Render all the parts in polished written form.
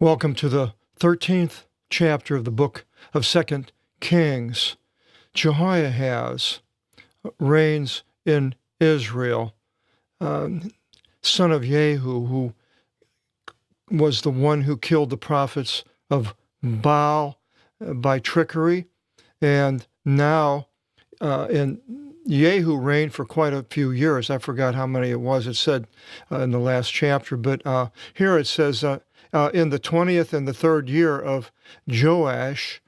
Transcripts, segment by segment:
Welcome to the 13th chapter of the book of 2 Kings. Jehoiahaz reigns in Israel, son of Jehu, who was the one who killed the prophets of Baal by trickery. And now, Jehu reigned for quite a few years. I forgot how many it was. It said in the last chapter, but here it says, in the 20th and the 3rd year of Joash,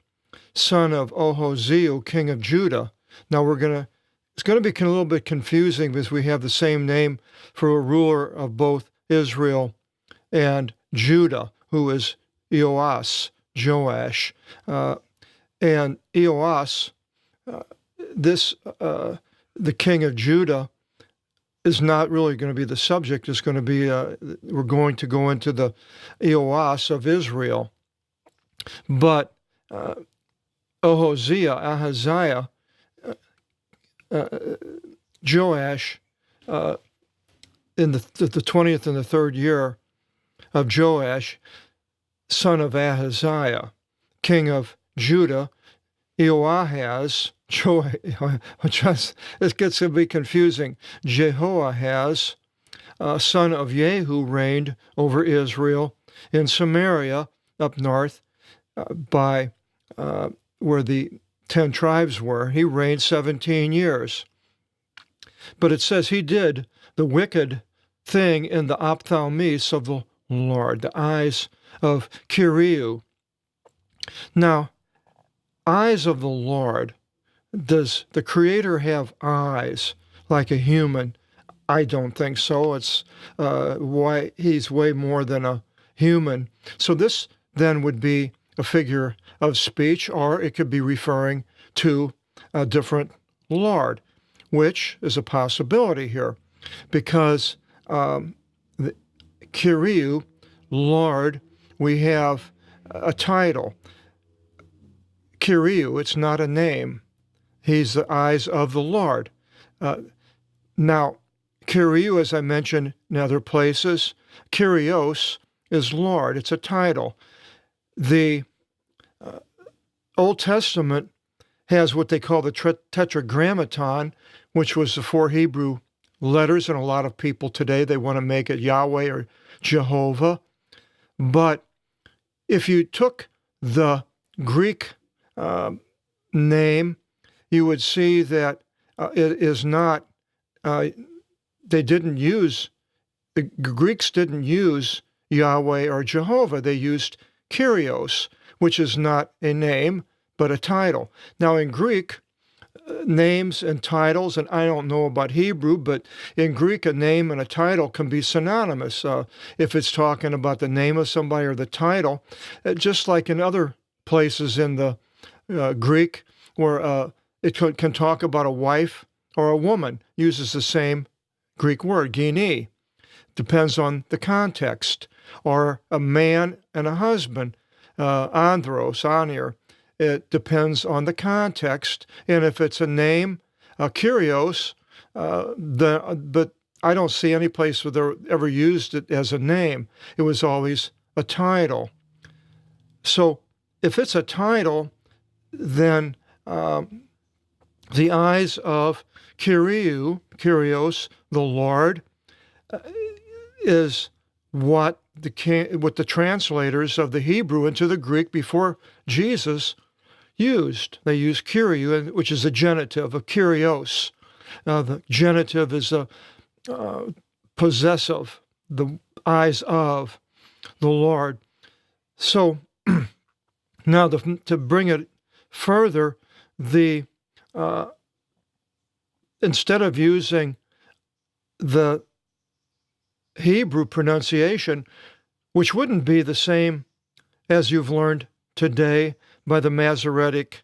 son of Ohoziah, king of Judah. Now it's going to be a little bit confusing because we have the same name for a ruler of both Israel and Judah, who is Joash. And Joash, the king of Judah, is not really going to be the subject. It's going to be, we're going to go into the Joash of Israel. But Ahaziah, Joash, in the 20th and the 3rd year of Joash, son of Ahaziah, king of Judah, Jehoahaz, it gets to be confusing. Jehoahaz, son of Jehu, reigned over Israel in Samaria up north by where the 10 tribes were. He reigned 17 years. But it says he did the wicked thing in the ophthalmos of the Lord, the eyes of Kiriu. Now, eyes of the Lord. Does the Creator have eyes like a human? I don't think so. It's why he's way more than a human. So this then would be a figure of speech, or it could be referring to a different Lord, which is a possibility here, because the Kiriu, Lord, we have a title. Kiriu, it's not a name. He's the eyes of the Lord. Now, Kiriu, as I mentioned in other places, Kyrios is Lord. It's a title. The Old Testament has what they call the Tetragrammaton, which was the 4 Hebrew letters, and a lot of people today, they want to make it Yahweh or Jehovah. But if you took the Greek name, you would see that it is not, the Greeks didn't use Yahweh or Jehovah. They used Kyrios, which is not a name, but a title. Now in Greek, names and titles, and I don't know about Hebrew, but in Greek, a name and a title can be synonymous. If it's talking about the name of somebody or the title, just like in other places in the Greek, where it can talk about a wife or a woman, uses the same Greek word, gini. Depends on the context. Or a man and a husband, andros, anir. It depends on the context. And if it's a name, Kyrios, but I don't see any place where they ever used it as a name. It was always a title. So if it's a title, then the eyes of Kyrios, the Lord, is what the translators of the Hebrew into the Greek before Jesus used. They used Kyriou, which is a genitive of Kyrios. The genitive is a possessive, the eyes of the Lord. So now to bring it further, instead of using the Hebrew pronunciation, which wouldn't be the same as you've learned today by the Masoretic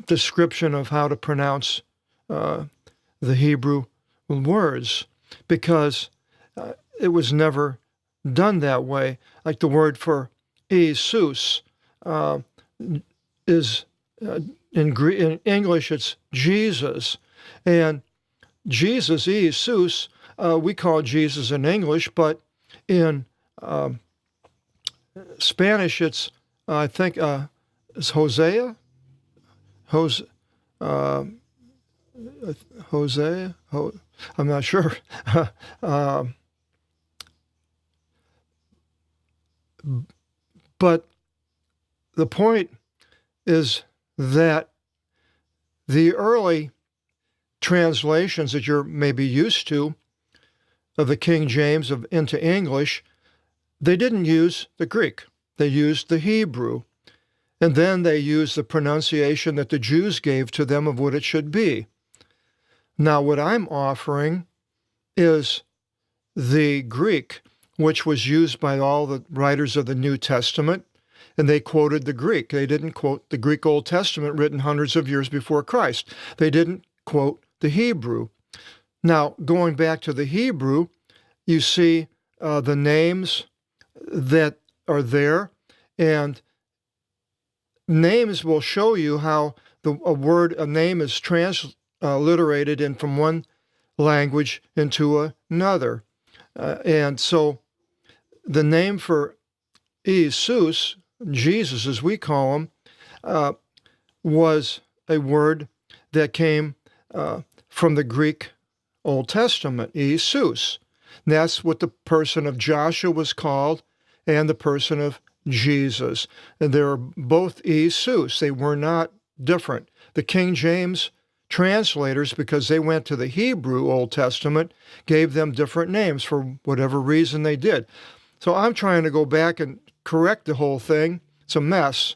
description of how to pronounce the Hebrew words, because it was never done that way. Like the word for Jesus is in English, it's Jesus, and Jesus, Jesus, we call Jesus in English, but in Spanish, it's, I think, it's Hosea? Hose, uh, Hosea? I'm not sure. But the point is that the early translations that you're maybe used to of the King James into English, they didn't use the Greek. They used the Hebrew. And then they used the pronunciation that the Jews gave to them of what it should be. Now, what I'm offering is the Greek, which was used by all the writers of the New Testament, and they quoted the Greek. They didn't quote the Greek Old Testament written hundreds of years before Christ. They didn't quote the Hebrew. Now, going back to the Hebrew, you see the names that are there, and names will show you how a name is transliterated in from one language into another. And so the name for Jesus, Jesus as we call him, was a word that came from the Greek Old Testament, Jesus. And that's what the person of Joshua was called, and the person of Jesus. And they were both Jesus. They were not different. The King James translators, because they went to the Hebrew Old Testament, gave them different names for whatever reason they did. So I'm trying to go back and correct the whole thing. It's a mess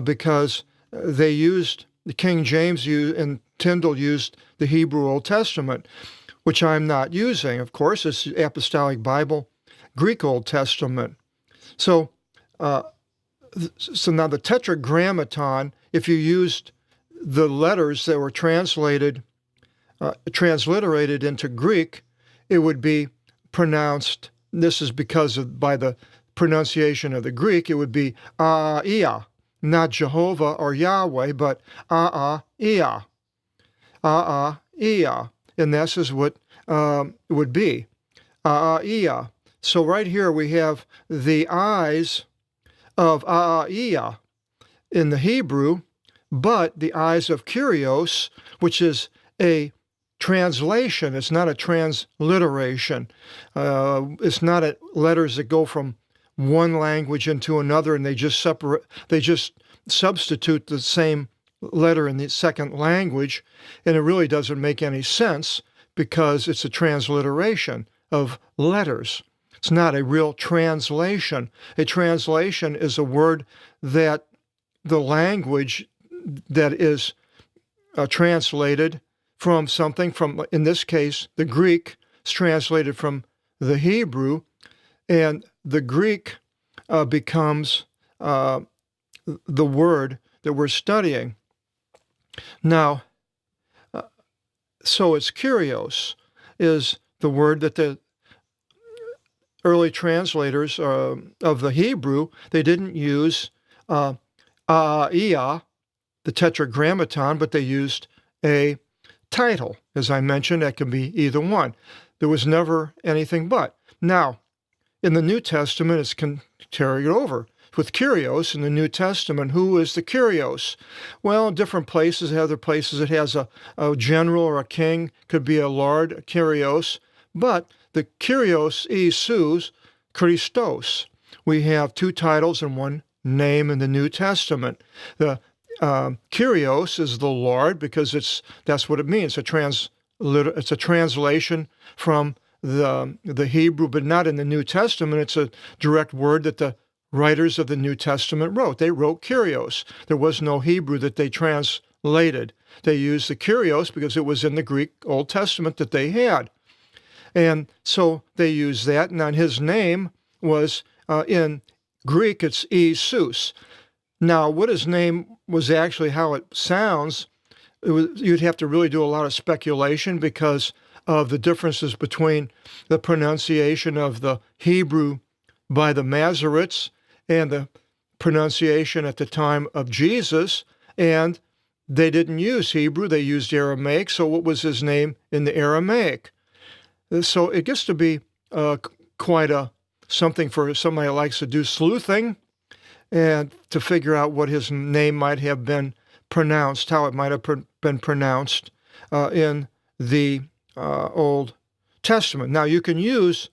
because they used, the King James and Tyndale used the Hebrew Old Testament, which I'm not using. Of course, it's the Apostolic Bible, Greek Old Testament. So now the Tetragrammaton, if you used the letters that were transliterated into Greek, it would be pronounced, this is because by the pronunciation of the Greek, it would be Aa-ia, not Jehovah or Yahweh, but Aa-ia, Aa-ia, and this is what it would be, Aa-ia. So right here we have the eyes of Aa-ia in the Hebrew, but the eyes of Kyrios, which is a translation. It's not a transliteration. It's not letters that go from one language into another and they just substitute the same letter in the second language, and it really doesn't make any sense because it's a transliteration of letters. It's not a real translation. A translation is a word that the language that is translated from something, from, in this case, the Greek, is translated from the Hebrew, and the Greek becomes the word that we're studying. Now, so it's Kyrios is the word that the early translators of the Hebrew, they didn't use Aa-ia, the Tetragrammaton, but they used a title. As I mentioned, that can be either one. There was never anything but. Now, in the New Testament, it's carried over. With Kyrios in the New Testament, who is the Kyrios? Well, in different places, other places it has a general or a king, could be a lord, a Kyrios, but the Kyrios Isus Christos. We have two titles and one name in the New Testament. The Kyrios is the Lord because that's what it means. It's a translation from the Hebrew, but not in the New Testament. It's a direct word that the writers of the New Testament wrote. They wrote Kyrios. There was no Hebrew that they translated. They used the Kyrios because it was in the Greek Old Testament that they had. And so they used that, and his name was, in Greek, it's Isus. Now, what his name was actually, how it sounds, you'd have to really do a lot of speculation because of the differences between the pronunciation of the Hebrew by the Masoretes and the pronunciation at the time of Jesus, and they didn't use Hebrew, they used Aramaic, so what was his name in the Aramaic? So it gets to be quite a something for somebody who likes to do sleuthing and to figure out what his name might have been pronounced, how it might have been pronounced in the Old Testament. Now, you can use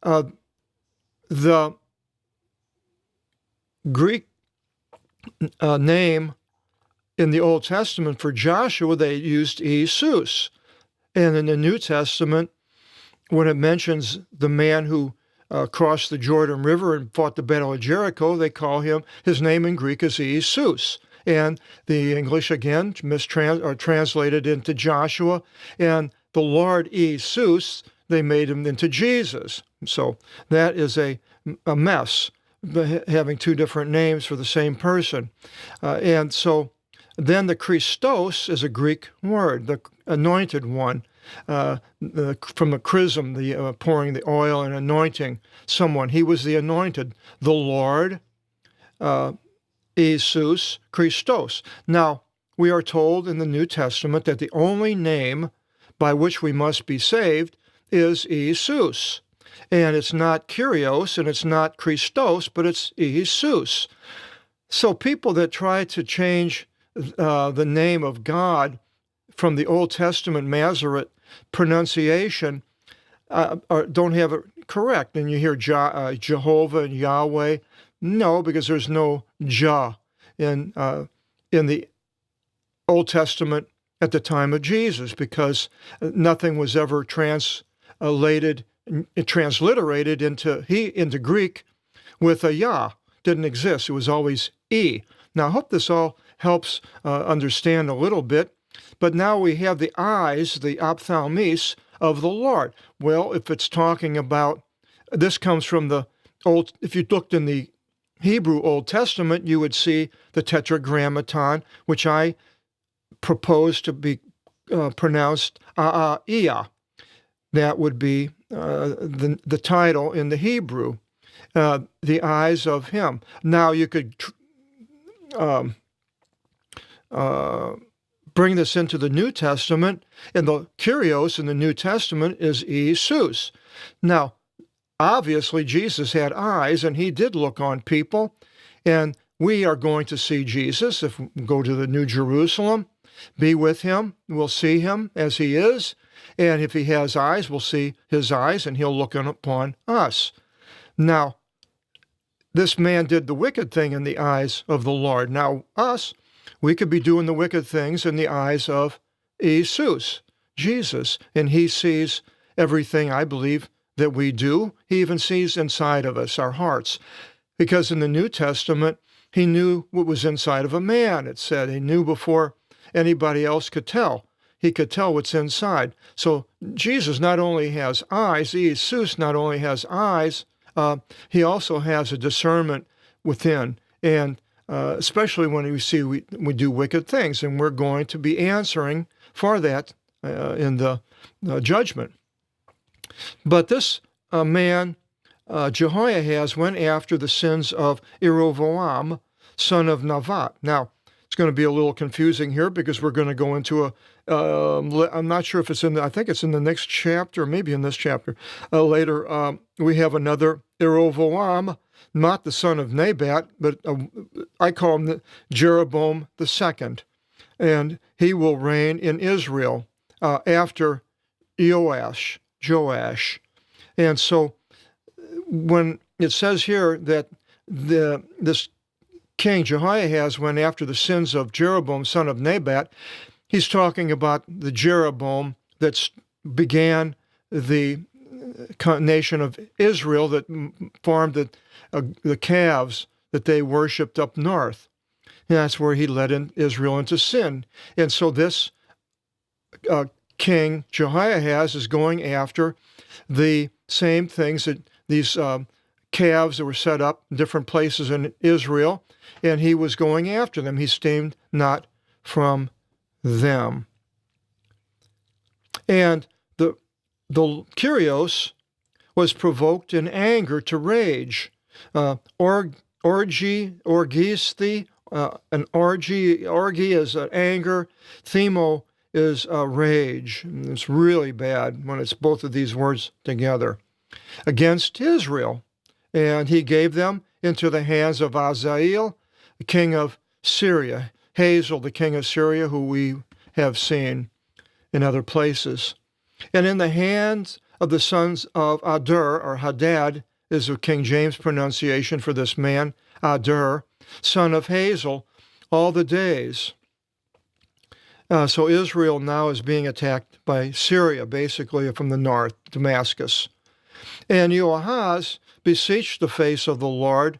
the Greek name in the Old Testament for Joshua. They used Jesus. And in the New Testament, when it mentions the man who crossed the Jordan River and fought the Battle of Jericho, they call his name in Greek is Jesus. And the English, again, translated into Joshua. And the Lord Jesus, they made him into Jesus. So that is a mess, having two different names for the same person. And so then the Christos is a Greek word, the anointed one, from the chrism, the pouring the oil and anointing someone. He was the anointed, the Lord, Jesus Christos. Now, we are told in the New Testament that the only name by which we must be saved is Jesus. And it's not Kyrios and it's not Christos, but it's Jesus. So people that try to change the name of God from the Old Testament Masoret pronunciation don't have it correct. And you hear Jehovah and Yahweh. No, because there's no Jah in the Old Testament at the time of Jesus, because nothing was ever transliterated into Greek with a Yah. Didn't exist. It was always E. Now, I hope this all helps understand a little bit. But now we have the eyes, the ophthalmis of the Lord. Well, if it's talking about, this comes from the Old, if you looked in the Hebrew Old Testament, you would see the Tetragrammaton, which I propose to be pronounced A'a'iyah. That would be the title in the Hebrew, the eyes of him. Now you could bring this into the New Testament, and the Kyrios in the New Testament is Jesus. Now, obviously, Jesus had eyes, and he did look on people, and we are going to see Jesus if we go to the New Jerusalem, be with him, we'll see him as he is, and if he has eyes, we'll see his eyes, and he'll look upon us. Now, this man did the wicked thing in the eyes of the Lord. Now, us, we could be doing the wicked things in the eyes of Jesus, and he sees everything, I believe, that we do. He even sees inside of us, our hearts, because in the New Testament, he knew what was inside of a man. It said he knew before anybody else could tell. He could tell what's inside. So Jesus not only has eyes, Jesus not only has eyes, he also has a discernment within, and especially when we see we do wicked things, and we're going to be answering for that in the judgment. But this man, Jehoiahaz, went after the sins of Jeroboam, son of Nevat. Now, it's going to be a little confusing here because we're going to go into I'm not sure if it's I think it's in the next chapter, maybe in this chapter. Later, we have another Jeroboam, not the son of Nebat, but I call him Jeroboam the second. And he will reign in Israel after Joash. And so when it says here that this King Jehoiahaz went after the sins of Jeroboam, son of Nebat, he's talking about the Jeroboam that began the nation of Israel, that formed the calves that they worshipped up north. And that's where he led Israel into sin. And so this King Jehoiahaz is going after the same things that these calves that were set up in different places in Israel, and he was going after them. He abstained not from them. And the Kyrios was provoked in anger to rage. Orgy is anger. Themo is rage. It's really bad when it's both of these words together. Against Israel. and he gave them into the hands of Hazael, the king of Syria. Hazael, the king of Syria, who we have seen in other places. And in the hands of the sons of Adur, or Hadad, is the King James pronunciation for this man, Adur, son of Hazael, all the days. So Israel now is being attacked by Syria, basically from the north, Damascus. And Jehoahaz beseeched the face of the Lord,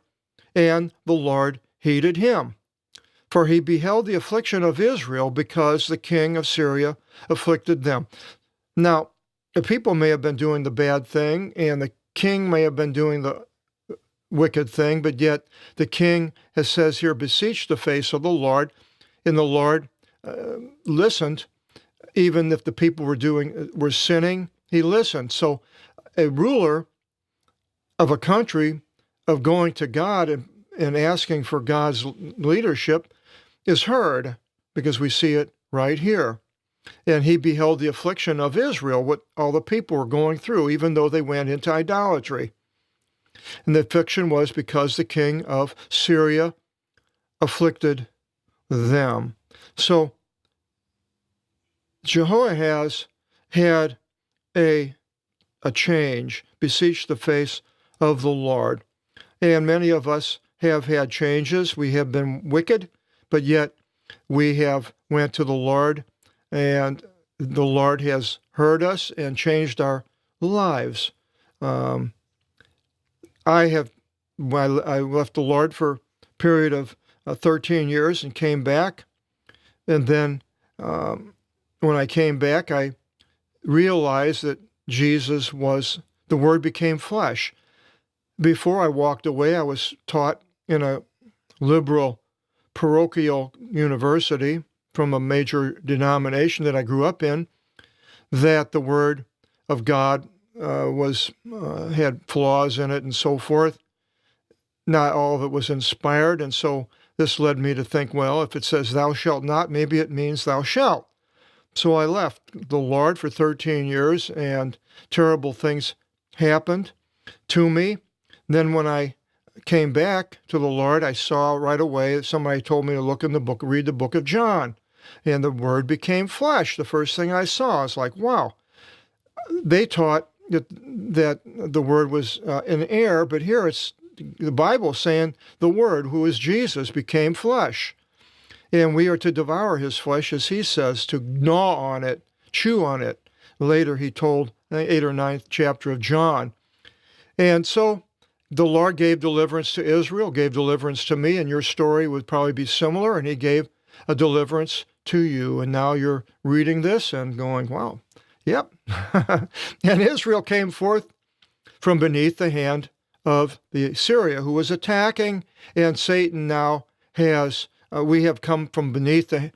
and the Lord heeded him. For he beheld the affliction of Israel, because the king of Syria afflicted them. Now, the people may have been doing the bad thing, and the king may have been doing the wicked thing, but yet the king says here, beseeched the face of the Lord, and the Lord listened. Even if the people were sinning, he listened. So a ruler of a country, of going to God and asking for God's leadership, is heard, because we see it right here. And he beheld the affliction of Israel, what all the people were going through, even though they went into idolatry. And the affliction was because the king of Syria afflicted them. So Jehoahaz had a change, beseeched the face of the Lord. And many of us have had changes. We have been wicked, but yet we have went to the Lord, and the Lord has heard us and changed our lives. I left the Lord for a period of 13 years and came back. And then when I came back, I realized that Jesus was, the Word became flesh. Before I walked away, I was taught in a liberal parochial university from a major denomination that I grew up in, that the Word of God had flaws in it and so forth. Not all of it was inspired, and so this led me to think, well, if it says thou shalt not, maybe it means thou shalt. So I left the Lord for 13 years, and terrible things happened to me. Then when I came back to the Lord, I saw right away, somebody told me to look in the book, read the book of John, and the Word became flesh. The first thing I saw, I was like, wow. They taught that the Word was in air, but here it's the Bible saying the Word, who is Jesus, became flesh. And we are to devour his flesh, as he says, to gnaw on it, chew on it. Later he told, 8th or 9th chapter of John. And so the Lord gave deliverance to Israel, gave deliverance to me, and your story would probably be similar, and he gave a deliverance to you. And now you're reading this and going, wow, yep. And Israel came forth from beneath the hand of the Syria, who was attacking, and Satan now has, we have come from beneath the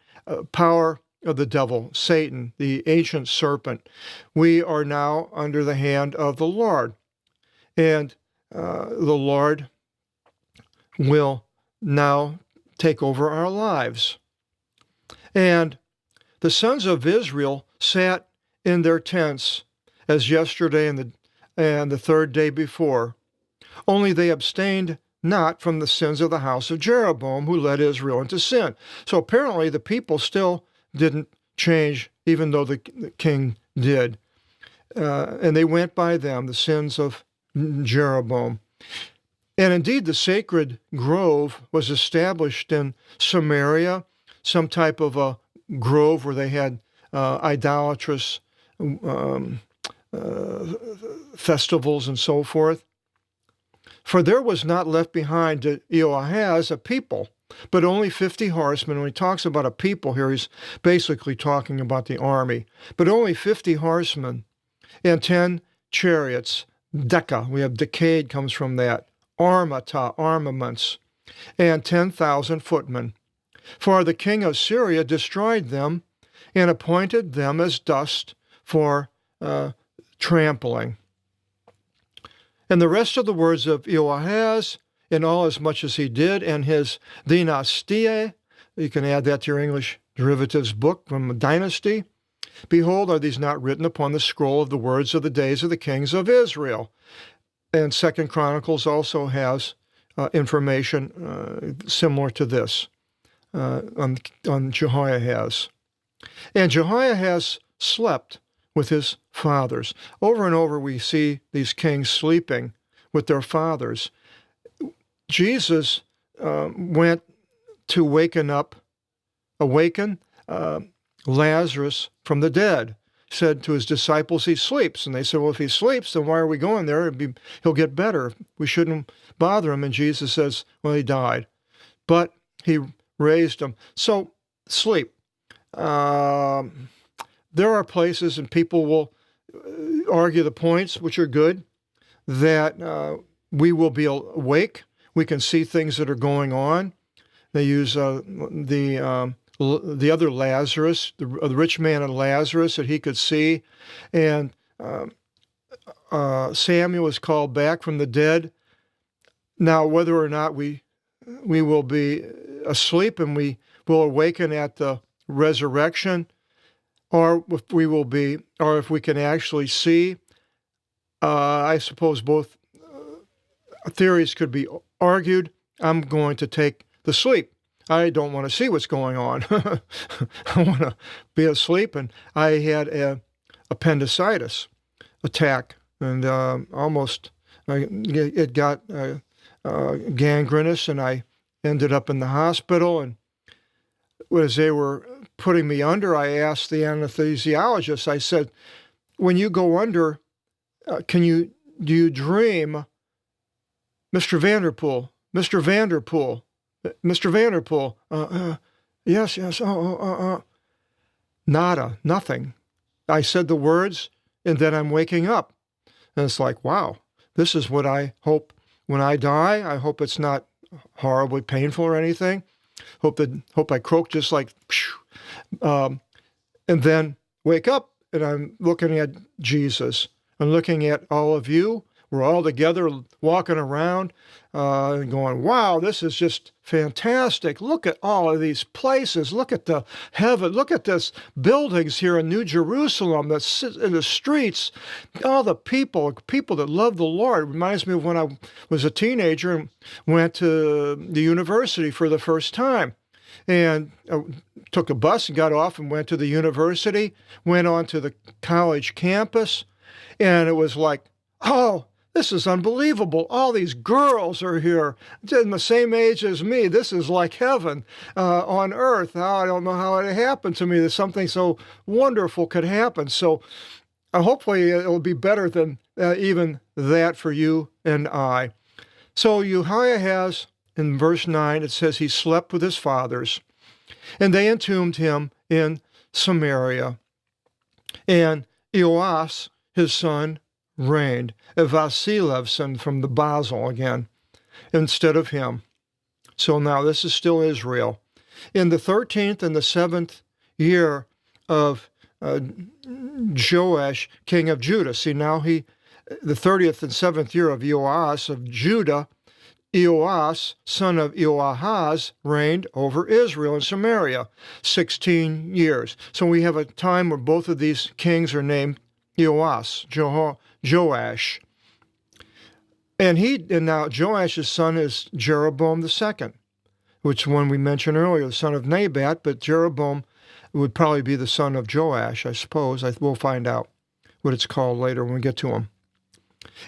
power of the devil, Satan, the ancient serpent. We are now under the hand of the Lord. And the Lord will now take over our lives. And the sons of Israel sat in their tents as yesterday and the third day before. Only they abstained not from the sins of the house of Jeroboam, who led Israel into sin. So apparently the people still didn't change, even though the king did. And they went by them, the sins of Jeroboam. And indeed, the sacred grove was established in Samaria, some type of a grove where they had idolatrous festivals and so forth. For there was not left behind to Jehoahaz a people, but only 50 horsemen. When he talks about a people here, he's basically talking about the army. But only 50 horsemen and 10 chariots. Deca, we have decade comes from that. Armata, armaments, and 10,000 footmen. For the king of Syria destroyed them and appointed them as dust for trampling. And the rest of the words of Jehoahaz, in all as much as he did, and his dynastie, you can add that to your English derivatives book from dynasty. Behold, are these not written upon the scroll of the words of the days of the kings of Israel? And Second Chronicles also has information similar to this on Jehoiahaz. And Jehoiahaz slept with his fathers. Over and over we see these kings sleeping with their fathers. Jesus went to awaken Lazarus from the dead. Said to his disciples, he sleeps. And they said, well, if he sleeps, then why are we going there? He'll get better. We shouldn't bother him. And Jesus says, well, he died. But he raised him. So, sleep. There are places, and people will argue the points, which are good, that we will be awake. We can see things that are going on. They use the other Lazarus, the rich man and Lazarus, that he could see. And Samuel was called back from the dead. Now, whether or not we will be asleep and we will awaken at the resurrection, or if we can actually see, I suppose both theories could be argued. I'm going to take the sleep. I don't want to see what's going on. I want to be asleep. And I had an appendicitis attack, and it got gangrenous, and I ended up in the hospital. And as they were putting me under, I asked the anesthesiologist, I said, when you go under, do you dream, Mr. Vanderpool, Mr. Vanderpool, Mr. Vanderpool, yes, nada, nothing. I said the words, and then I'm waking up. And it's like, wow, this is what I hope when I die. I hope it's not horribly painful or anything. Hope I croak just like, and then wake up, and I'm looking at Jesus. I'm looking at all of you. We're all together walking around and going, wow, this is just fantastic. Look at all of these places. Look at the heaven. Look at this buildings here in New Jerusalem, in the streets, all the people that love the Lord. It reminds me of when I was a teenager and went to the university for the first time. And I took a bus and got off and went to the university, went on to the college campus, and it was like, oh, this is unbelievable. All these girls are here in the same age as me. This is like heaven on earth. I don't know how it happened to me that something so wonderful could happen. So hopefully it will be better than even that for you and I. So Jehoiahaz, in verse 9, it says he slept with his fathers, and they entombed him in Samaria. And Joas, his son, reigned. Vasilev's son from the Basel again, instead of him. So now this is still Israel. In the 13th and the 7th year of Joash, king of Judah. See, now the 30th and 7th year of Joas of Judah, Joas, son of Joahaz, reigned over Israel and Samaria, 16 years. So we have a time where both of these kings are named Joas, Joash. And now Joash's son is Jeroboam the second, which one we mentioned earlier, the son of Nabat, but Jeroboam would probably be the son of Joash, I suppose. We'll find out what it's called later when we get to him.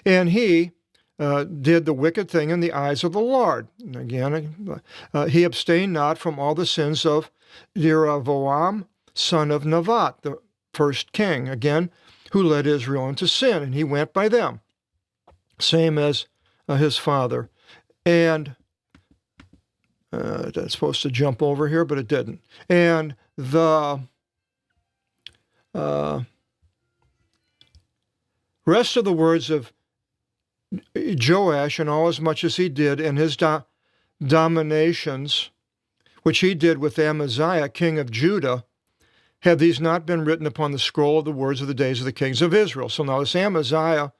And he did the wicked thing in the eyes of the Lord. And again, he abstained not from all the sins of Jeroboam, son of Nevat, the first king, again, who led Israel into sin, and he went by them, same as his father. And that's supposed to jump over here, but it didn't. And the rest of the words of Joash, and all as much as he did, and his dominations, which he did with Amaziah, king of Judah, had these not been written upon the scroll of the words of the days of the kings of Israel. So now this Amaziah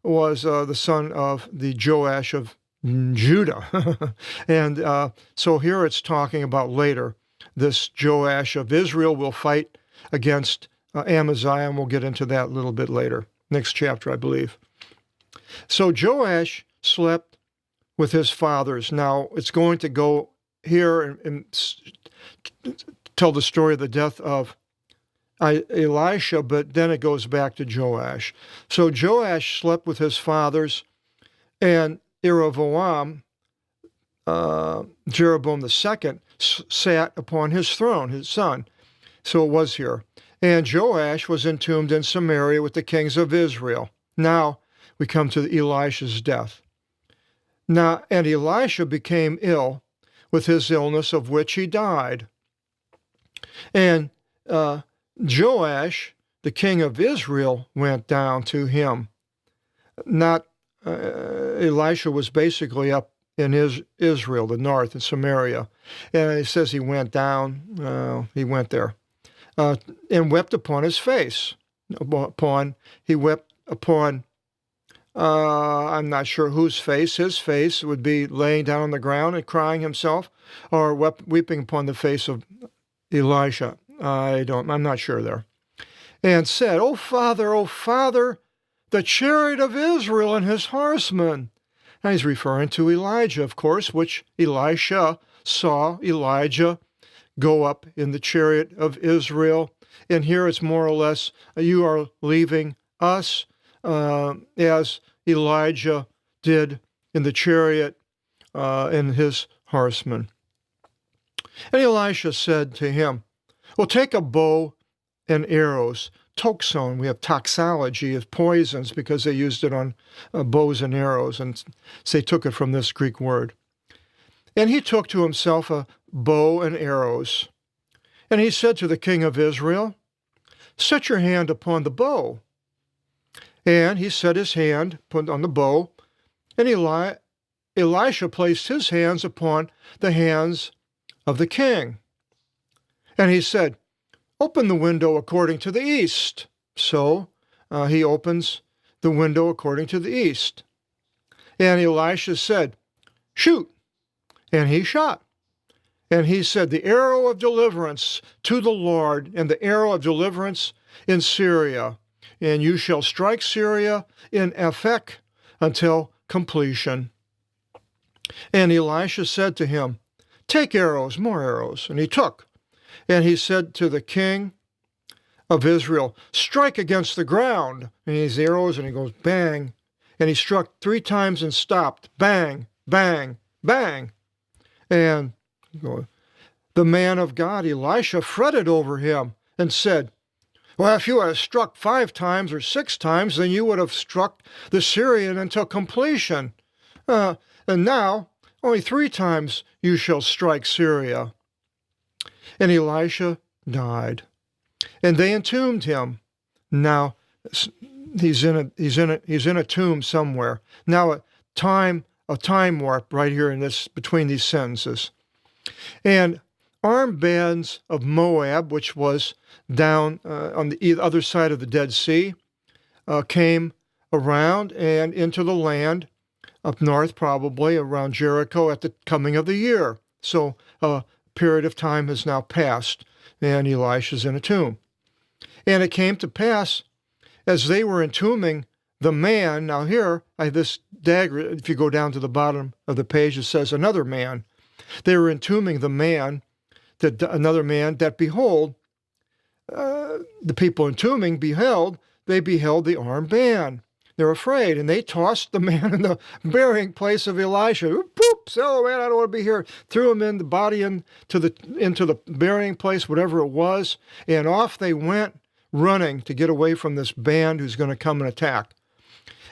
was the son of the Joash of Judah. And so here it's talking about later. This Joash of Israel will fight against Amaziah, and we'll get into that a little bit later. Next chapter, I believe. So Joash slept with his fathers. Now, it's going to go here and tell the story of the death of Elisha, but then it goes back to Joash. So Joash slept with his fathers, and Jeroboam II, sat upon his throne, his son. So it was here. And Joash was entombed in Samaria with the kings of Israel. Now we come to Elisha's death. Now, and Elisha became ill with his illness, of which he died. And Joash, the king of Israel, went down to him. Not Elisha was basically up in Israel, the north, in Samaria. And it says he went down, he went there, and wept upon his face. He wept upon, I'm not sure whose face. His face would be laying down on the ground and crying himself, or weeping upon the face of Elisha. I'm not sure there. And said, O Father, the chariot of Israel and his horsemen. Now he's referring to Elijah, of course, which Elisha saw Elijah go up in the chariot of Israel. And here it's more or less, you are leaving us, as Elijah did in the chariot and his horsemen. And Elisha said to him, well, take a bow and arrows. Toxon, we have toxology of poisons because they used it on bows and arrows, and they took it from this Greek word. And he took to himself a bow and arrows. And he said to the king of Israel, set your hand upon the bow. And he set his hand on the bow, and Elisha placed his hands upon the hands of the king. And he said, open the window according to the east. So he opens the window according to the east. And Elisha said, shoot. And he shot. And he said, the arrow of deliverance to the Lord, and the arrow of deliverance in Syria. And you shall strike Syria in Aphek until completion. And Elisha said to him, take arrows, more arrows. And he took. And he said to the king of Israel, strike against the ground. And these arrows, and he goes, bang. And he struck 3 times and stopped. Bang, bang, bang. And the man of God, Elisha, fretted over him and said, well, if you had struck 5 times or 6 times, then you would have struck the Syrian until completion. And now, only 3 times you shall strike Syria. And Elisha died, and they entombed him. Now he's in a tomb somewhere. Now a time warp right here in this, between these sentences. And armed bands of Moab, which was down on the other side of the Dead Sea, came around and into the land up north, probably around Jericho at the coming of the year. So period of time has now passed, and Elisha's in a tomb. And it came to pass, as they were entombing the man, now here, this dagger, if you go down to the bottom of the page, it says another man. They were entombing the man, another man, that behold, the people entombing beheld the armed band. They're afraid, and they tossed the man in the burying place of Elisha. Poops! Oh man, I don't want to be here. Threw him in the body into the burying place, whatever it was, and off they went, running to get away from this band who's going to come and attack.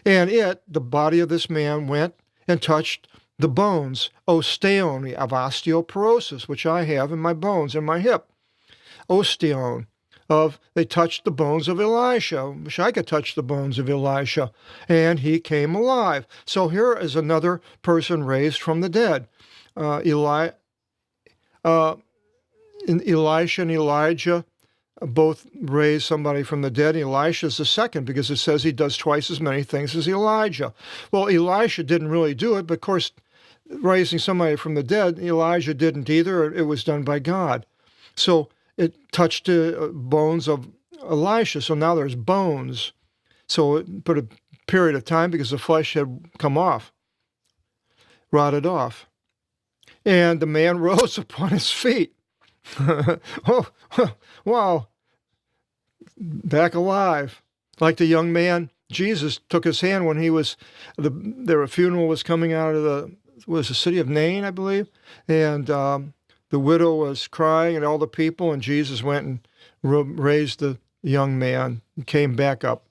And the body of this man, went and touched the bones, osteon of osteoporosis, which I have in my bones, in my hip. Osteon. They touched the bones of Elisha. Wish I could touch the bones of Elisha. And he came alive. So here is another person raised from the dead. Elisha and Elijah both raised somebody from the dead. Elisha's the second, because it says he does twice as many things as Elijah. Well, Elisha didn't really do it, but of course, raising somebody from the dead, Elijah didn't either. It was done by God. So it touched the bones of Elisha. So now there's bones. So it put a period of time because the flesh had come off, rotted off. And the man rose upon his feet. Oh, wow. Back alive. Like the young man, Jesus took his hand when he was, their funeral was coming out of the city of Nain, I believe. And the widow was crying and all the people, and Jesus went and raised the young man and came back up.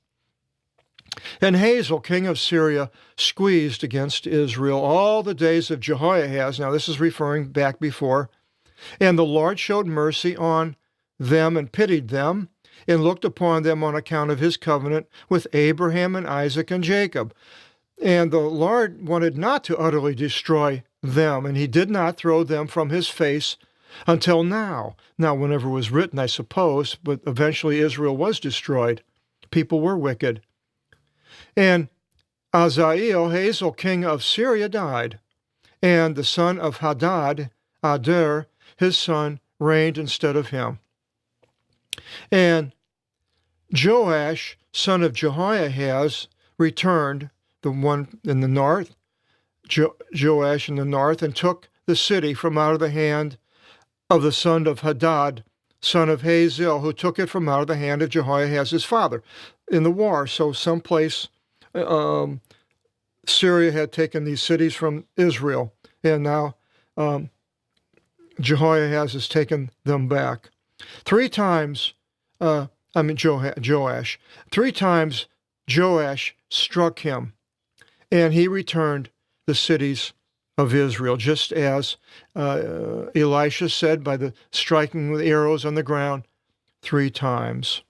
And Hazael, king of Syria, squeezed against Israel all the days of Jehoiahaz. Now this is referring back before. And the Lord showed mercy on them and pitied them, and looked upon them on account of his covenant with Abraham and Isaac and Jacob. And the Lord wanted not to utterly destroy them, and he did not throw them from his face until now. Now, whenever it was written, I suppose, but eventually Israel was destroyed. People were wicked. And Hazael, king of Syria, died, and the son of Hadad, Adair, his son, reigned instead of him. And Joash, son of Jehoiahaz, returned, the one in the north, Joash in the north, and took the city from out of the hand of the son of Hadad, son of Hazael, who took it from out of the hand of Jehoiahaz his father in the war. So someplace Syria had taken these cities from Israel, and now Jehoiahaz has taken them back. Joash. 3 times Joash struck him, and he returned the cities of Israel, just as Elisha said by the striking with arrows on the ground 3 times.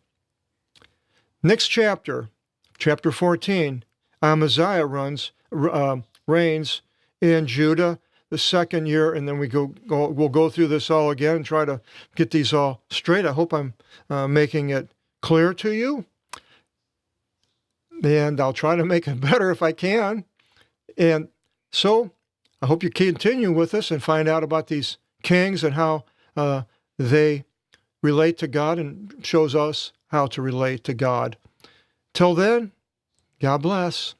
Next chapter, chapter 14, Amaziah reigns in Judah the second year, and then we'll go through this all again and try to get these all straight. I hope I'm making it clear to you, and I'll try to make it better if I can. And so I hope you continue with us and find out about these kings and how they relate to God, and shows us how to relate to God. Till then, God bless.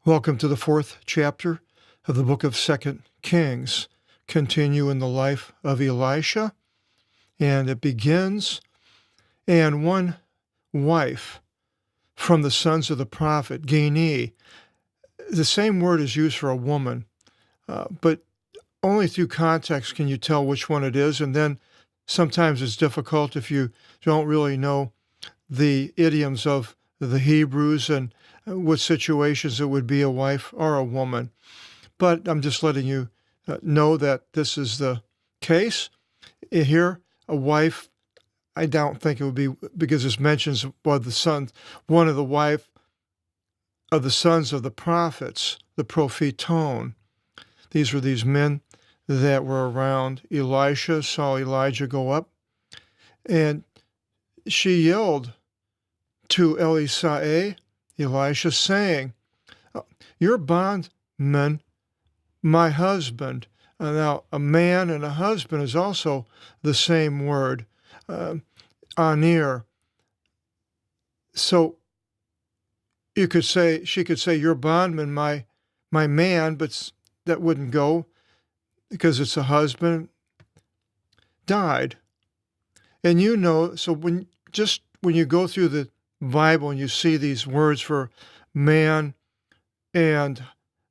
Welcome to the 4th chapter of the book of 2 Kings. Continue in the life of Elisha, and it begins, and one wife from the sons of the prophet, Gini. The same word is used for a woman, but only through context can you tell which one it is, and then sometimes it's difficult if you don't really know the idioms of the Hebrews and what situations it would be a wife or a woman. But I'm just letting you know that this is the case. Here, a wife, I don't think it would be, because this mentions one of the sons of the sons of the prophets, the propheton. These were these men that were around Elisha, saw Elijah go up, and she yelled to Elisha, saying, "Your bondman, my husband." Now, a man and a husband is also the same word, anir. So she could say, "Your bondman, my man," but that wouldn't go because it's a husband, died. And so when you go through the Bible and you see these words for man and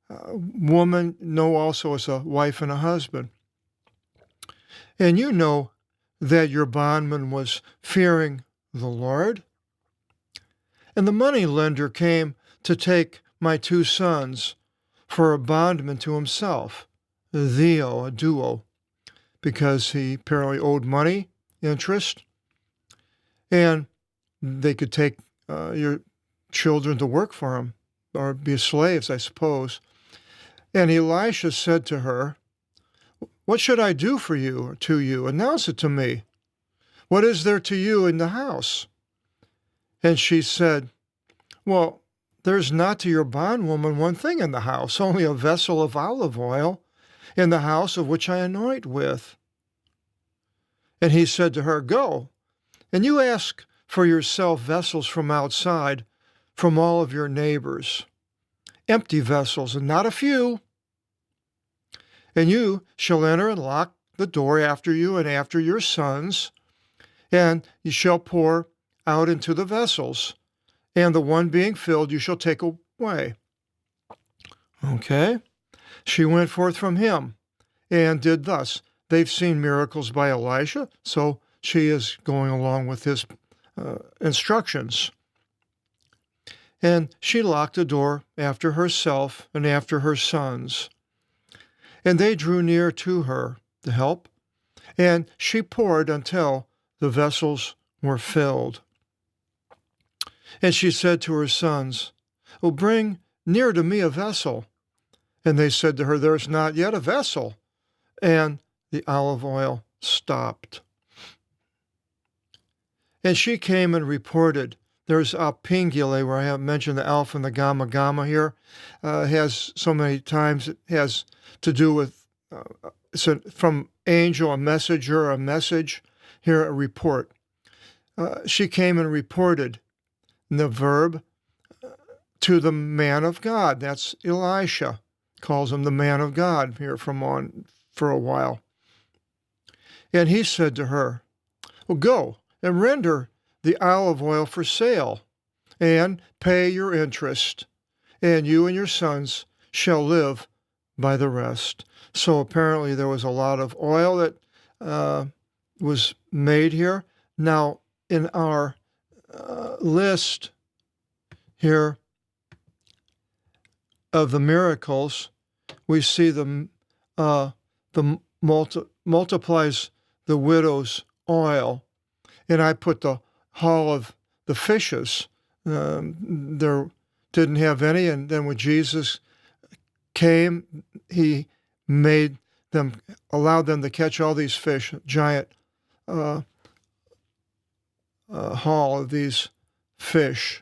woman, know also as a wife and a husband. And you know that your bondman was fearing the Lord. And the money-lender came to take my 2 sons for a bondman to himself, a duo, because he apparently owed money, interest, and they could take your children to work for him, or be slaves, I suppose. And Elisha said to her, "What should I do for you or to you? Announce it to me. What is there to you in the house?" And she said, well, there's not to your bondwoman one thing in the house, only a vessel of olive oil in the house of which I anoint with. And he said to her, go, and you ask for yourself vessels from outside, from all of your neighbors, empty vessels, and not a few. And you shall enter and lock the door after you and after your sons, and you shall pour out into the vessels, and the one being filled you shall take away. Okay. She went forth from him and did thus. They've seen miracles by Elisha, so she is going along with his instructions. And she locked the door after herself and after her sons. And they drew near to her to help, and she poured until the vessels were filled. And she said to her sons, oh, bring near to me a vessel. And they said to her, there's not yet a vessel. And the olive oil stopped. And she came and reported. There's apingule, where I have mentioned the alpha and the gamma here. Has so many times, it has to do with, from angel, a messenger, a message. Here, a report. She came and reported the verb to the man of God. That's Elisha. Calls him the man of God here from on for a while. And he said to her, well, go and render the olive oil for sale, and pay your interest, and you and your sons shall live by the rest. So apparently there was a lot of oil that was made here. Now, in our list here of the miracles, we see the multiplies the widow's oil, and I put the haul of the fishes. There didn't have any, and then when Jesus came, he allowed them to catch all these fish, giant haul of these fish.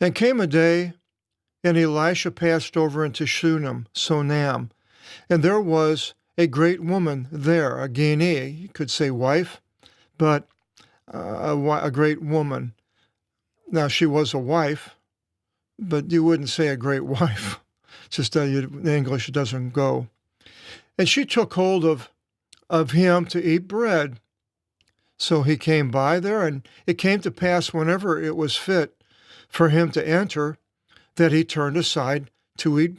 And came a day, and Elisha passed over into Sonam, and there was a great woman there, a Guinea, you could say wife, but a great woman. Now, she was a wife, but you wouldn't say a great wife. Just in English, it doesn't go. And she took hold of him to eat bread. So he came by there, and it came to pass whenever it was fit for him to enter, that he turned aside to eat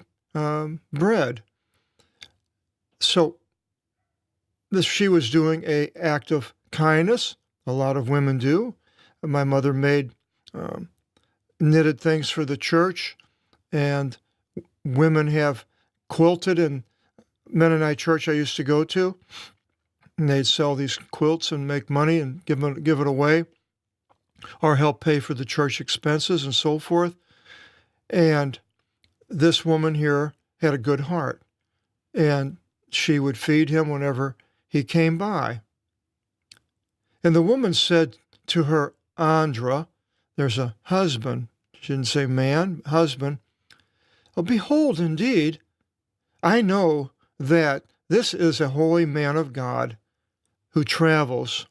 bread. So she was doing an act of kindness. A lot of women do. My mother made knitted things for the church, and women have quilted in Mennonite church I used to go to. And they'd sell these quilts and make money and give it away, or help pay for the church expenses and so forth. And this woman here had a good heart, and she would feed him whenever he came by. And the woman said to her Andra, there's a husband, she didn't say man, husband, oh, behold, indeed, I know that this is a holy man of God who travels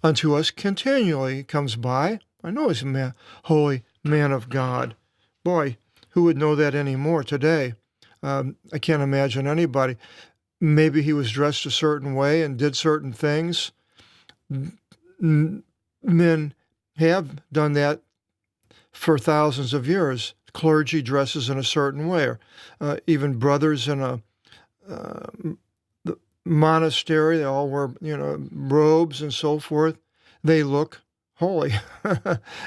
unto us continually, comes by. I know he's a holy man of God. Boy, who would know that anymore today? I can't imagine anybody. Maybe he was dressed a certain way and did certain things. Men have done that for thousands of years. Clergy dresses in a certain way, or even brothers in a monastery, they all wear, robes and so forth. They look holy.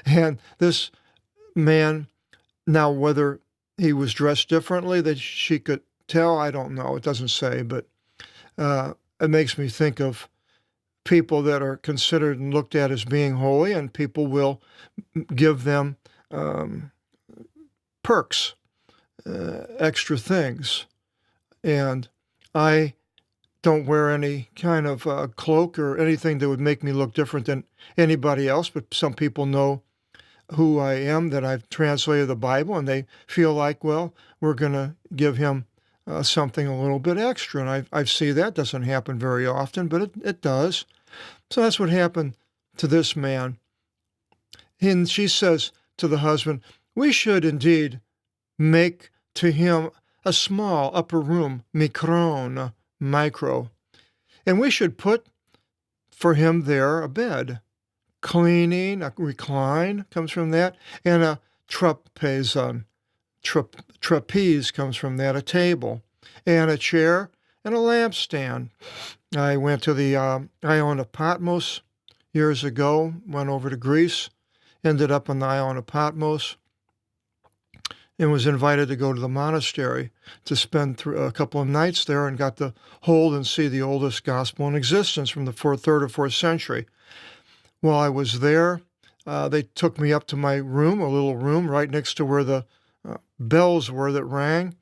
And this man, now whether he was dressed differently that she could tell, I don't know. It doesn't say, but it makes me think of people that are considered and looked at as being holy, and people will give them perks, extra things. And I don't wear any kind of cloak or anything that would make me look different than anybody else, but some people know who I am, that I've translated the Bible, and they feel like, well, we're going to give him something a little bit extra. And I see that doesn't happen very often, but it does. So that's what happened to this man. And she says to the husband, we should indeed make to him a small upper room, mikron, micro, and we should put for him there a bed, cleaning, a recline comes from that, and a trapezon. Trapeze comes from that, a table, and a chair, and a lampstand. I went to the island of Patmos years ago, went over to Greece, ended up on the island of Patmos, and was invited to go to the monastery to spend a couple of nights there, and got to hold and see the oldest gospel in existence from the 3rd or 4th century. While I was there, they took me up to my room, a little room right next to where the bells were that rang,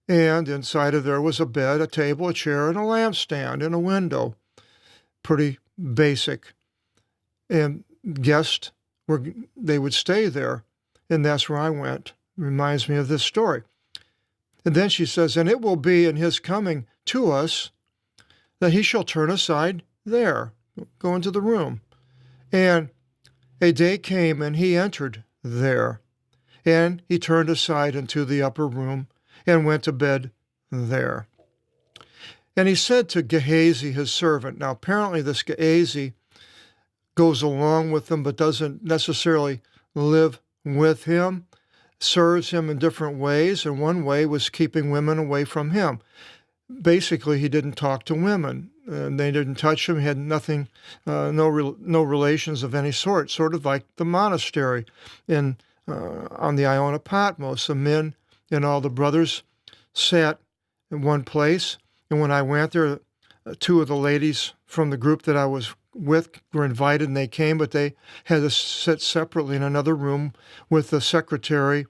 and inside of there was a bed, a table, a chair, and a lampstand, and a window. Pretty basic. And guests, they would stay there, and that's where I went. Reminds me of this story. And then she says, and it will be in his coming to us that he shall turn aside there, go into the room. And a day came, and he entered there, and he turned aside into the upper room and went to bed there. And he said to Gehazi, his servant, now apparently this Gehazi goes along with him but doesn't necessarily live with him, serves him in different ways, and one way was keeping women away from him. Basically, he didn't talk to women, and they didn't touch him. He had nothing, no relations of any sort, sort of like the monastery on the island of Patmos. The men and all the brothers sat in one place, and when I went there, 2 of the ladies from the group that I was with were invited, and they came, but they had to sit separately in another room with the secretary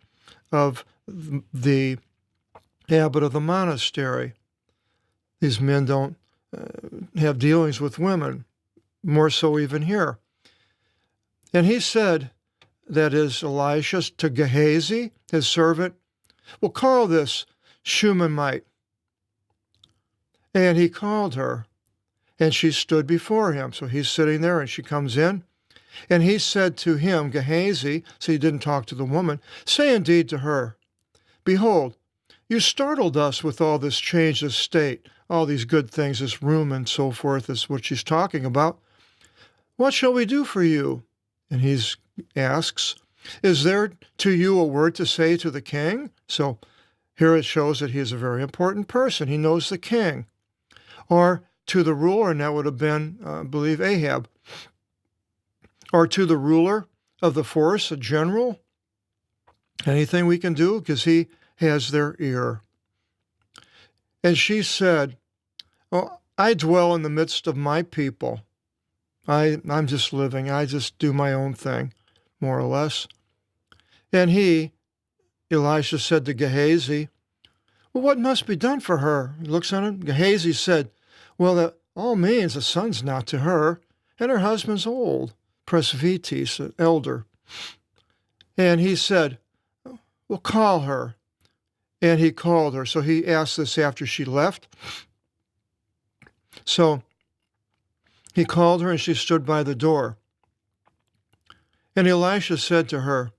of the abbot of the monastery. These men don't have dealings with women, more so even here. And he said, that is Elisha, to Gehazi, his servant, we'll call this Shunammite. And he called her, and she stood before him. So he's sitting there, and she comes in. And he said to him, Gehazi, so he didn't talk to the woman, say indeed to her, behold, you startled us with all this change of state, all these good things, this room and so forth is what she's talking about. What shall we do for you? And he asks, is there to you a word to say to the king? So here it shows that he is a very important person. He knows the king. Or to the ruler, and that would have been, I believe, Ahab. Or to the ruler of the force, a general. Anything we can do, because he has their ear. And she said, oh, I dwell in the midst of my people. I'm just living. I just do my own thing, more or less. And Elisha said to Gehazi, well, what must be done for her? He looks on him. Gehazi said, well, that all means a son's not to her, and her husband's old, presbytes, an elder. And he said, well, call her. And he called her. So he asked this after she left. So he called her, and she stood by the door. And Elisha said to her,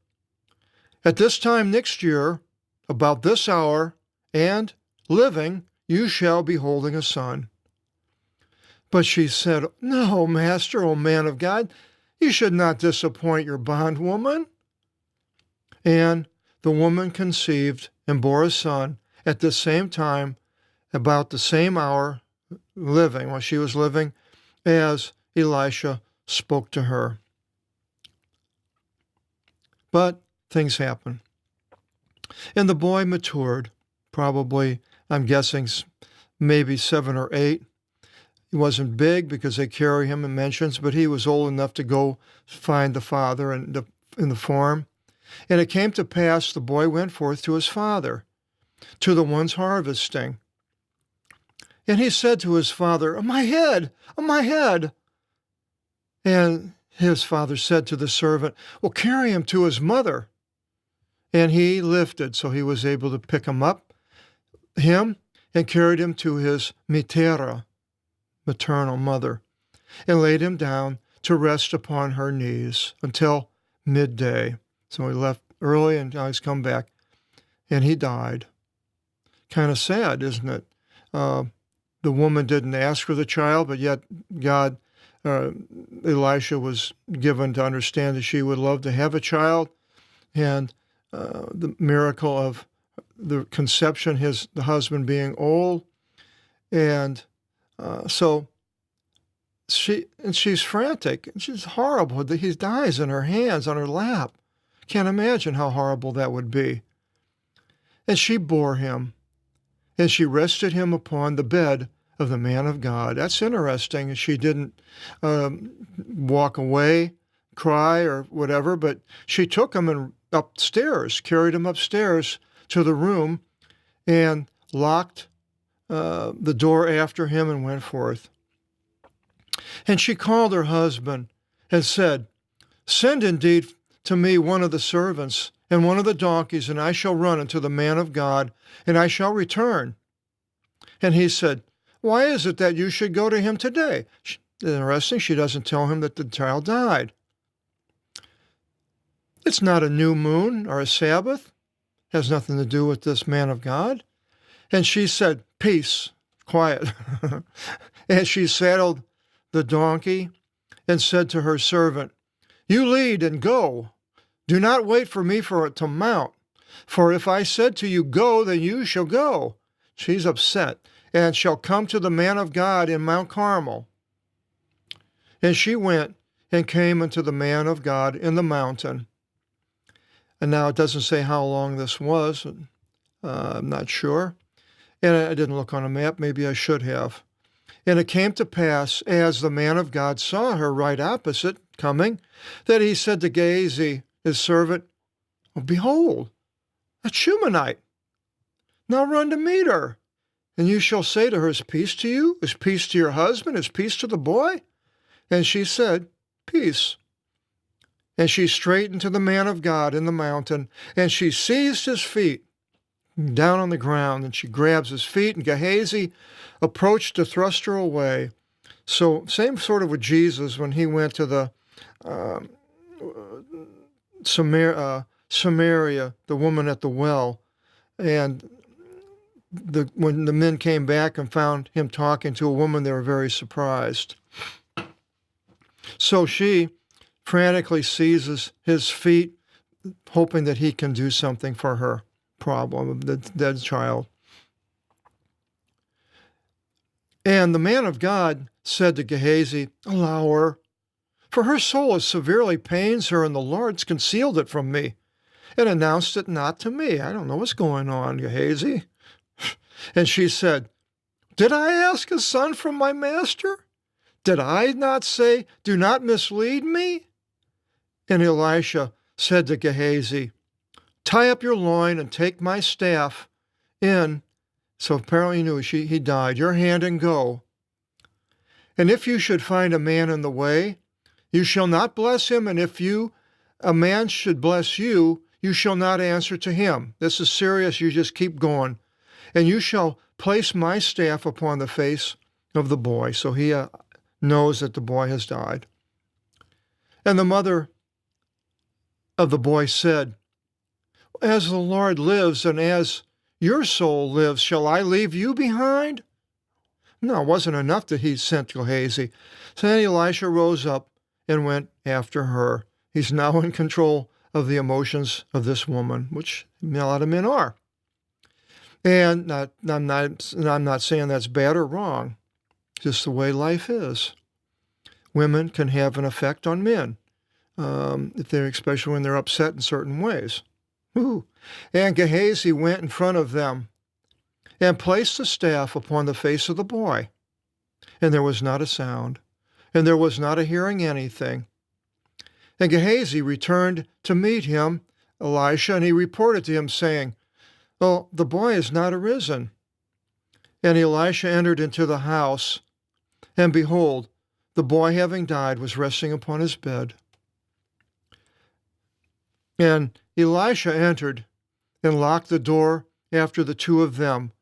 at this time next year, about this hour, and living, you shall be holding a son. But she said, no, master, O man of God, you should not disappoint your bondwoman. And the woman conceived and bore a son at the same time, about the same hour, living, while she was living, as Elisha spoke to her. But things happen. And the boy matured, probably, I'm guessing, maybe 7 or 8. He wasn't big because they carry him in mentions, but he was old enough to go find the father in the farm. And it came to pass the boy went forth to his father, to the ones harvesting. And he said to his father, my head, my head. And his father said to the servant, well, carry him to his mother. And he lifted, so he was able to pick him up, and carried him to his mitera, maternal mother, and laid him down to rest upon her knees until midday. So he left early, and now he's come back, and he died. Kind of sad, isn't it? The woman didn't ask for the child, but yet God, Elisha was given to understand that she would love to have a child, and the miracle of the conception, the husband being old, and so she's frantic, and she's horrible. He dies in her hands, on her lap. Can't imagine how horrible that would be. And she bore him, and she rested him upon the bed of the man of God. That's interesting. She didn't walk away, cry, or whatever, but she took him upstairs, carried him upstairs to the room, and locked the door after him and went forth. And she called her husband and said, send indeed to me one of the servants and one of the donkeys, and I shall run unto the man of God, and I shall return. And he said, why is it that you should go to him today? Interesting, she doesn't tell him that the child died. It's not a new moon or a Sabbath. It has nothing to do with this man of God. And she said, peace, quiet. And she saddled the donkey and said to her servant, you lead and go. Do not wait for me to mount. For if I said to you, go, then you shall go. She's upset. And shall come to the man of God in Mount Carmel. And she went and came unto the man of God in the mountain. And now it doesn't say how long this was. I'm not sure. And I didn't look on a map. Maybe I should have. And it came to pass, as the man of God saw her right opposite coming, that he said to Gehazi, his servant, oh, behold, a Shumanite. Now run to meet her. And you shall say to her, is peace to you? Is peace to your husband? Is peace to the boy? And she said, peace. And she straightened to the man of God in the mountain, and she seized his feet down on the ground, and she grabs his feet, and Gehazi approached to thrust her away. So same sort of with Jesus when he went to the Samaria, the woman at the well, and when the men came back and found him talking to a woman, they were very surprised. So she frantically seizes his feet, hoping that he can do something for her problem of the dead child. And the man of God said to Gehazi, allow her, for her soul is severely pains her, and the Lord's concealed it from me, and announced it not to me. I don't know what's going on, Gehazi. And she said, did I ask a son from my master? Did I not say, do not mislead me? And Elisha said to Gehazi, tie up your loin and take my staff in. So apparently he knew he died. Your hand and go. And if you should find a man in the way, you shall not bless him. And if a man should bless you, you shall not answer to him. This is serious. You just keep going. And you shall place my staff upon the face of the boy. So he knows that the boy has died. And the mother of the boy said, as the Lord lives and as your soul lives, shall I leave you behind? No, it wasn't enough that he sent Gehazi. So then Elisha rose up and went after her. He's now in control of the emotions of this woman, which a lot of men are. And I'm not saying that's bad or wrong, just the way life is. Women can have an effect on men, especially when they're upset in certain ways. Ooh. And Gehazi went in front of them and placed the staff upon the face of the boy. And there was not a sound, and there was not a hearing anything. And Gehazi returned to meet him, Elisha, and he reported to him, saying, well, the boy is not arisen. And Elisha entered into the house, and behold, the boy, having died, was resting upon his bed. And Elisha entered and locked the door after the two of them.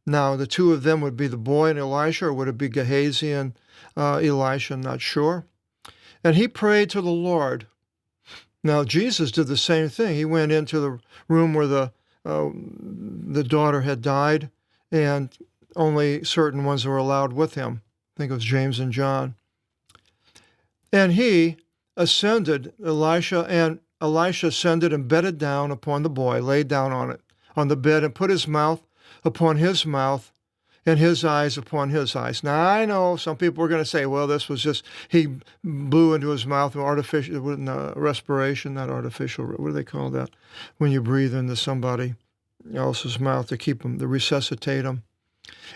Now, the two of them would be the boy and Elisha, or would it be Gehazi and Elisha? I'm not sure. And he prayed to the Lord. Now, Jesus did the same thing. He went into the room where the daughter had died, and only certain ones were allowed with him. I think it was James and John. And he ascended, Elisha ascended and bedded down upon the boy, laid down on the bed, and put his mouth upon his mouth and his eyes upon his eyes. Now, I know some people are going to say, well, this was just, he blew into his mouth with artificial respiration, not artificial, what do they call that? When you breathe into somebody else's mouth to keep them, to resuscitate them.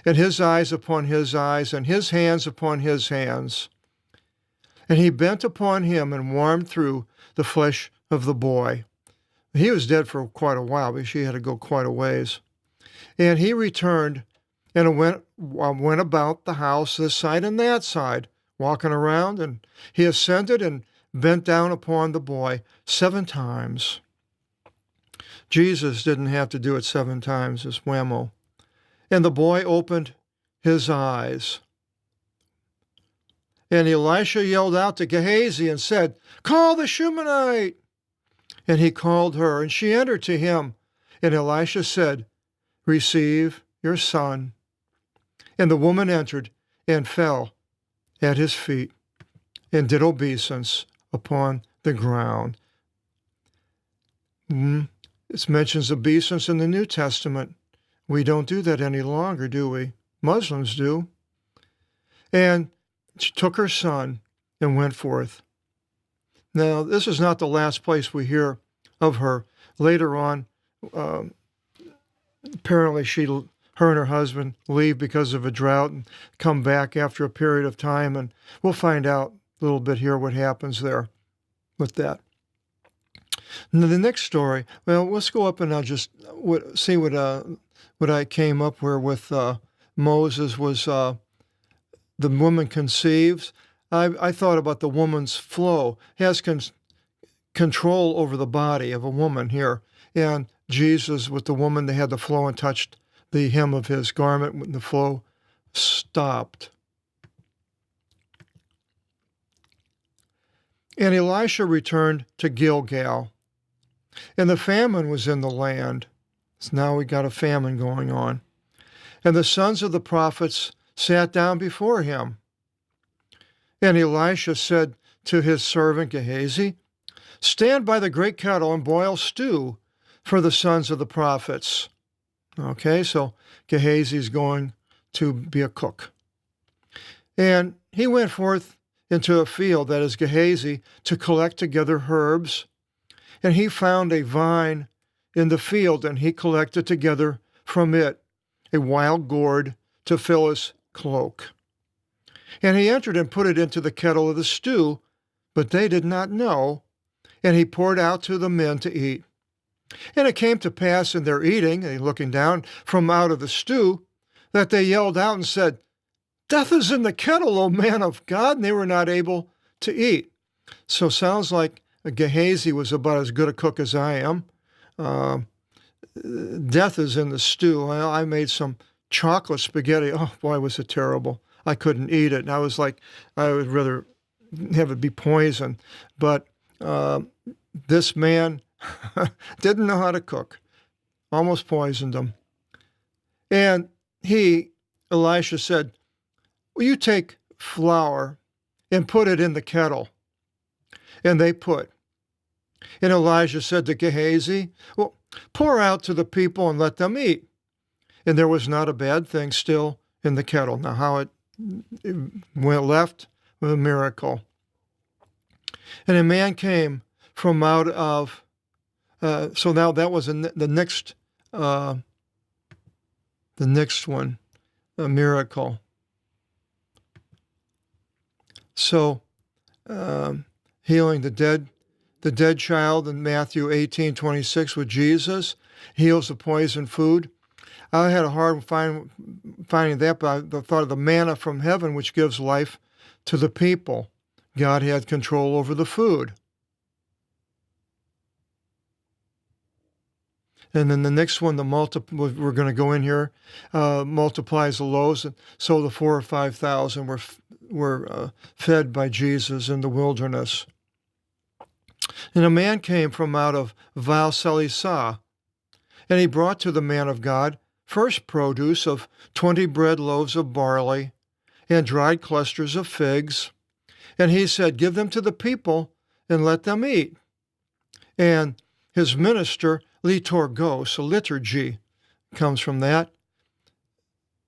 And his eyes upon his eyes, and his hands upon his hands. And he bent upon him and warmed through the flesh of the boy. He was dead for quite a while, because he had to go quite a ways. And he returned and went about the house this side and that side, walking around, and he ascended and bent down upon the boy 7 times. Jesus didn't have to do it 7 times, it's whammo. And the boy opened his eyes. And Elisha yelled out to Gehazi and said, "Call the Shunammite." And he called her, and she entered to him. And Elisha said, "Receive your son." And the woman entered and fell at his feet and did obeisance upon the ground. It mentions obeisance in the New Testament. We don't do that any longer, do we? Muslims do. And she took her son and went forth. Now, this is not the last place we hear of her. Later on, apparently her and her husband leave because of a drought and come back after a period of time, and we'll find out a little bit here what happens there with that. Now, the next story, well, let's go up and I'll just see what I came up with Moses was the woman conceives. I thought about the woman's flow. He has control over the body of a woman here. And Jesus, with the woman, they had the flow and touched the hem of his garment when the flow stopped. And Elisha returned to Gilgal. And the famine was in the land. So now we got a famine going on. And the sons of the prophets sat down before him. And Elisha said to his servant Gehazi, "Stand by the great kettle and boil stew for the sons of the prophets." Okay, so Gehazi is going to be a cook. And he went forth into a field, that is Gehazi, to collect together herbs. And he found a vine in the field, and he collected together from it a wild gourd to fill his cloak. And he entered and put it into the kettle of the stew, but they did not know. And he poured out to the men to eat. And it came to pass in their eating, and looking down from out of the stew, that they yelled out and said, "Death is in the kettle, O man of God," and they were not able to eat. So sounds like Gehazi was about as good a cook as I am. Death is in the stew. I made some chocolate spaghetti. Oh, boy, was it terrible. I couldn't eat it. And I was like, I would rather have it be poison. But this man didn't know how to cook. Almost poisoned him. And Elisha said, "Will you take flour and put it in the kettle?" And they put. And Elijah said to Gehazi, "Well, pour out to the people and let them eat." And there was not a bad thing still in the kettle. Now, how it went left was a miracle. And a man came from out of, so now that was the next one, a miracle. So, healing the dead child in Matthew 18:26 with Jesus, heals the poisoned food. I had a hard time finding that, but I thought of the manna from heaven, which gives life to the people. God had control over the food. And then the next one, we're going to go in here, multiplies the loaves. So the 4,000 or 5,000 were fed by Jesus in the wilderness. And a man came from out of Val-Salisa, and he brought to the man of God first produce of 20 bread loaves of barley and dried clusters of figs. And he said, give them to the people and let them eat. And his minister, liturgos, a liturgy comes from that,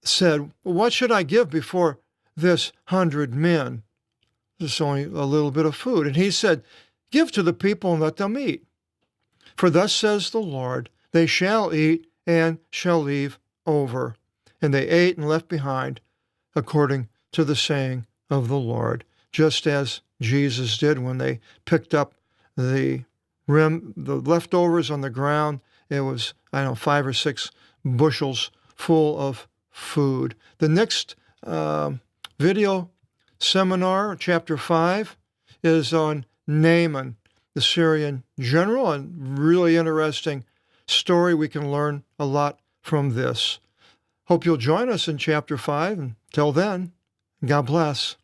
said, what should I give before this 100 men? There's only a little bit of food. And he said, give to the people and let them eat. For thus says the Lord, they shall eat and shall leave over. And they ate and left behind, according to the saying of the Lord, just as Jesus did when they picked up the leftovers on the ground. It was, 5 or 6 bushels full of food. The next video seminar, chapter 5, is on Naaman, the Syrian general, and really interesting story. We can learn a lot from this. Hope you'll join us in chapter 5. Until then, God bless.